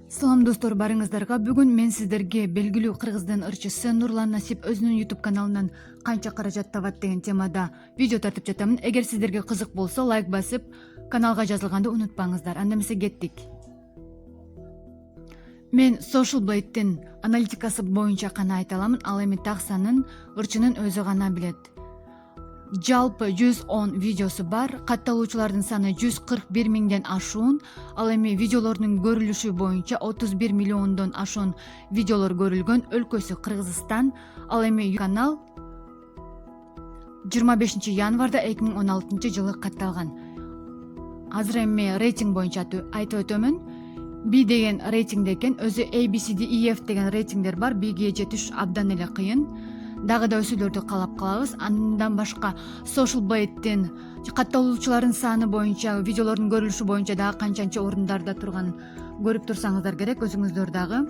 Салам достор, барыңыздарга. Бүгүн мен сиздерге белгилүү кыргыздын ырчысы Нурлан Насип өзүнүн YouTube каналынан канча каражат табат деген темада видео тартып жатамын. Эгер сиздерге кызык болсо, лайк басып, каналга жазылганды унутпаңыздар. Анда эмесе кеттик. Мен Social Blade'дин аналитикасы боюнча гана айта аламын, ал эми таксанын ырчынын өзү гана билет. Жалпы 110 видеосу бар, катталуучулардын саны 141 миңден ашуун, ал эми видеолордун көрүлүшү боюнча 31 миллиондон ашуун видеолор көрүлгөн. Өлкөсү Кыргызстан, ал эми канал 25 январда 2016 жылы катталган. Азыр эми рейтинг боюнча айтып өтөмүн. B деген рейтингде экен, өзү ABCDEF деген рейтингдер бар, B'ге жетиш абдан эле кыйын. Дагы да өсүүлөрдү каалап калабыз. Андан башка Social Blade'дин катталуучулардын саны боюнча, видеолордун көрүлүшү боюнча дагы канчанча орундарда турган көрүп турсаңыздар керек өзүңүздөр дагы.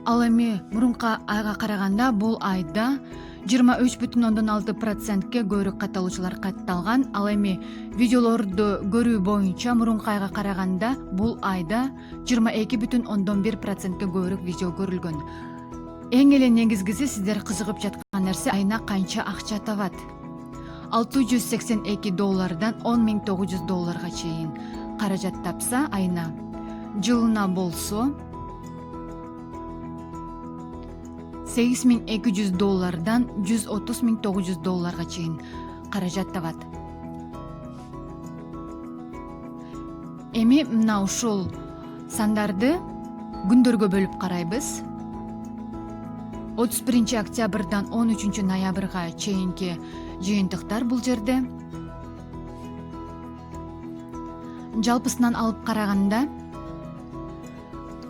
Ал эми мурунку айга караганда бул айда 23,6%ке көбүрөөк катталуучулар катталган. Ал эми видеолорду көрүү боюнча мурунку айга караганда бул айда 22,1%ке көбүрөөк видео көрүлгөн. Эң эле негизгиси, сиздер кызыгып жаткан нерсе, айына канча акча табат. $682 $10,900 чейин каражат тапса айына, жылына болсо $8,200 $130,900 чейин каражат табат. Эми мына ушул сандарды күндөргө бөлүп карайбыз. 31 октябрдан 13 ноябрга чейинки жыйынтыктар бул жерде. Жалпысынан алып караганда,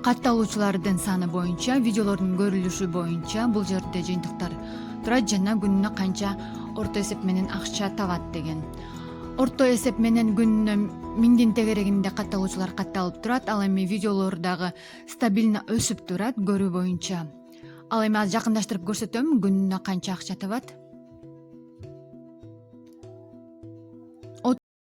катталуучулардын саны боюнча, видеолордун көрүлүшү боюнча бул жерде жыйынтыктар турат жана күнүнө канча орто эсеп менен акча табат деген. Орто эсеп менен күнүнө 1000 тегерегинде катталуучулар катталып турат, ал эми видеолор дагы стабильно өсүп турат көрүү боюнча. Ал эми аз жакындаштырып көрсөтөм, күнүнө канча акча табат.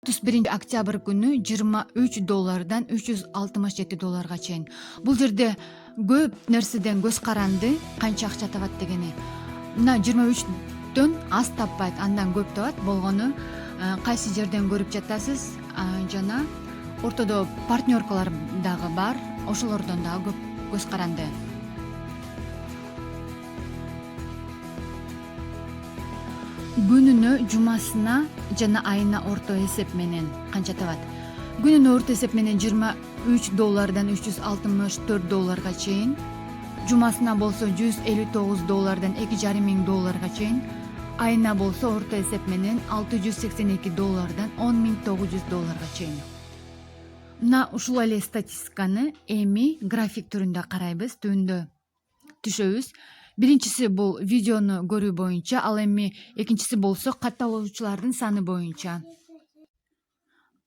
31 октябрь күнү $23 $367 чейин. Бул жерде көп нерседен көз каранды, канча акча табат дегени. Мына 23дөн аз таппайт, андан көп табат. Болгону кайсы жерден көрүп жатасыз, жана ортодо партнеркалар дагы бар, ошолордон дагы көп көз каранды. Күнүнө, жумасына жана айына орто эсеп менен канча табат. Күнүнө орто эсеп менен $23 $364 чейин, жумасына болсо $159 $2,500 чейин, айына болсо орто эсеп менен $682 $10,900 чейин. Мына ушул эле статистиканы эми график түрүндө карайбыз, түбүндө түшөбүз. Биринчиси бул видеону көрүү боюнча, ал эми экинчиси болсо катталуучулардын саны боюнча.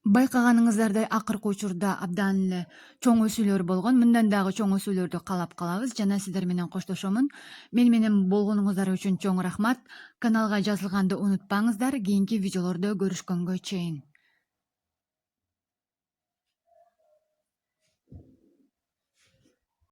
Байкаганыңыздардай акыркы учурда абдан эле чоң өсүүлөр болгон. Мындан дагы чоң өсүүлөрдү каалап калабыз жана сиздер менен коштошомун. Мени менен болгонуңуздар үчүн чоң рахмат. Каналга жазылганды унутпаңыздар. Кийинки видеолордо көрүшкөнгө чейин.